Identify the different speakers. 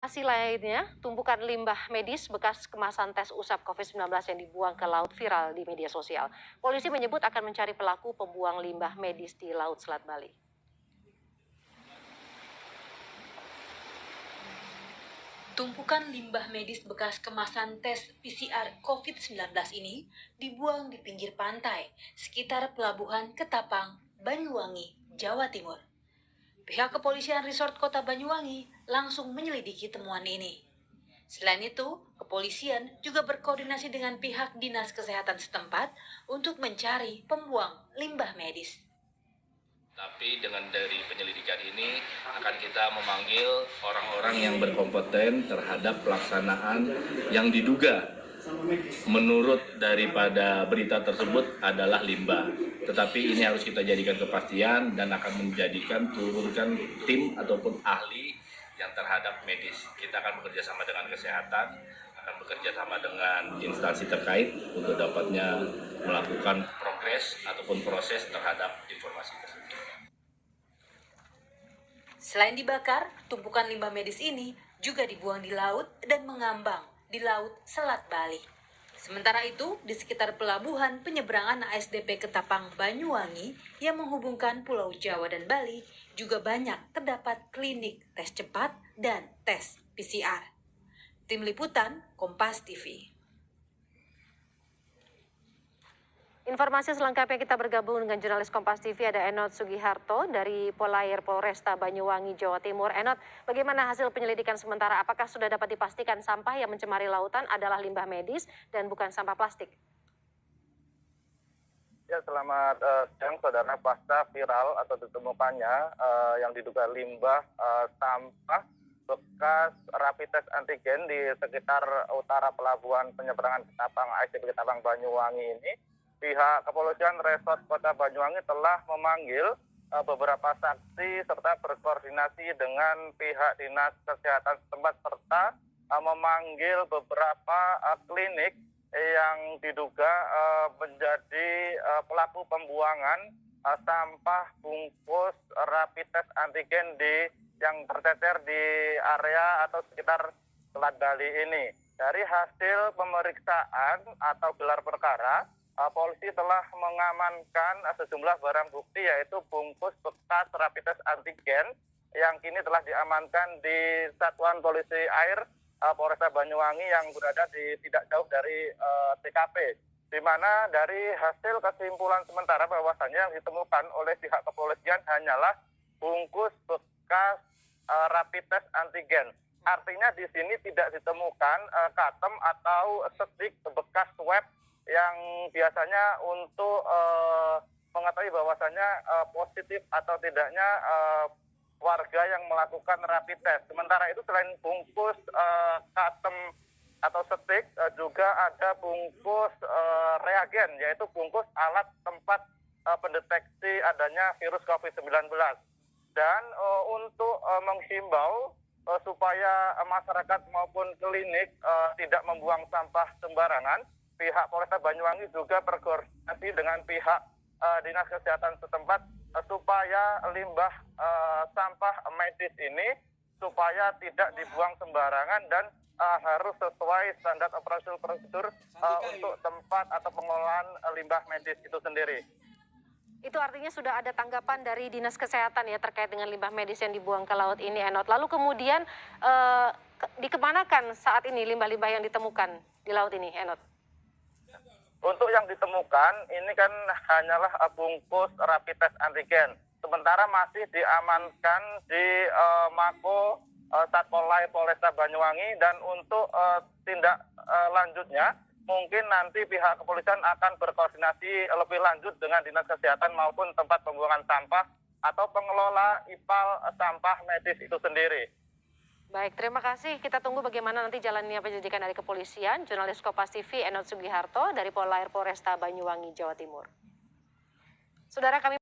Speaker 1: Hasil lainnya, tumpukan limbah medis bekas kemasan tes usap COVID-19 yang dibuang ke laut viral di media sosial. Polisi menyebut akan mencari pelaku pembuang limbah medis di Laut Selat Bali.
Speaker 2: Tumpukan limbah medis bekas kemasan tes PCR COVID-19 ini dibuang di pinggir pantai sekitar pelabuhan Ketapang, Banyuwangi, Jawa Timur. Pihak kepolisian Resort Kota Banyuwangi langsung menyelidiki temuan ini. Selain itu, kepolisian juga berkoordinasi dengan pihak Dinas Kesehatan setempat untuk mencari pembuang limbah medis.
Speaker 3: Tapi dengan dari penyelidikan ini akan kita memanggil orang-orang yang berkompeten terhadap pelaksanaan yang diduga menurut daripada berita tersebut adalah limbah. Tetapi ini harus kita jadikan kepastian dan akan turunkan tim ataupun ahli yang terhadap medis. Kita akan bekerja sama dengan kesehatan, akan bekerja sama dengan instansi terkait untuk dapatnya melakukan progres ataupun proses terhadap informasi tersebut.
Speaker 2: Selain dibakar, tumpukan limbah medis ini juga dibuang di laut dan mengambang di Laut Selat Bali. Sementara itu, di sekitar pelabuhan penyeberangan ASDP Ketapang Banyuwangi yang menghubungkan Pulau Jawa dan Bali juga banyak terdapat klinik tes cepat dan tes PCR. Tim Liputan Kompas TV.
Speaker 1: Informasi selengkapnya kita bergabung dengan jurnalis Kompas TV, ada Enot Sugiharto dari Polair Polresta Banyuwangi, Jawa Timur. Enot, bagaimana hasil penyelidikan sementara? Apakah sudah dapat dipastikan sampah yang mencemari lautan adalah limbah medis dan bukan sampah plastik?
Speaker 4: Ya, selamat siang saudara. Pasca viral atau ditemukannya yang diduga limbah sampah bekas rapid test antigen di sekitar utara pelabuhan penyeberangan Ketapang ASDP Ketapang Banyuwangi ini, pihak kepolisian Resort Kota Banyuwangi telah memanggil beberapa saksi serta berkoordinasi dengan pihak Dinas Kesehatan setempat serta memanggil beberapa klinik yang diduga menjadi pelaku pembuangan sampah bungkus rapid test antigen yang tercecer di area atau sekitar Selat Bali ini. Dari hasil pemeriksaan atau gelar perkara, polisi telah mengamankan sejumlah barang bukti yaitu bungkus bekas rapid test antigen yang kini telah diamankan di Satuan Polisi Air Polresta Banyuwangi yang berada di tidak jauh dari TKP, di mana dari hasil kesimpulan sementara bahwasannya yang ditemukan oleh pihak kepolisian hanyalah bungkus bekas rapid test antigen. Artinya di sini tidak ditemukan katem atau stick bekas swab yang biasanya untuk mengetahui bahwasannya positif atau tidaknya warga yang melakukan rapid test. Sementara itu selain bungkus katem atau stick juga ada bungkus reagen, yaitu bungkus alat tempat pendeteksi adanya virus COVID-19. Dan untuk menghimbau supaya masyarakat maupun klinik tidak membuang sampah sembarangan, pihak Polresta Banyuwangi juga berkoordinasi dengan pihak Dinas Kesehatan setempat supaya limbah sampah medis ini supaya tidak dibuang sembarangan dan harus sesuai standar operasional prosedur untuk tempat atau pengelolaan limbah medis itu sendiri.
Speaker 1: Itu artinya sudah ada tanggapan dari Dinas Kesehatan ya terkait dengan limbah medis yang dibuang ke laut ini, Enot. Lalu kemudian dikemanakan saat ini limbah-limbah yang ditemukan di laut ini, Enot?
Speaker 4: Untuk yang ditemukan ini kan hanyalah bungkus rapid test antigen. Sementara masih diamankan di Mako Satpol Polresta Banyuwangi, dan untuk tindak lanjutnya mungkin nanti pihak kepolisian akan berkoordinasi lebih lanjut dengan Dinas Kesehatan maupun tempat pembuangan sampah atau pengelola IPAL sampah medis itu sendiri.
Speaker 1: Baik, terima kasih. Kita tunggu bagaimana nanti jalannya penyelidikan dari kepolisian. Jurnalis Kompas TV Enot Sugiharto dari Polair Polresta Banyuwangi, Jawa Timur. Saudara, kami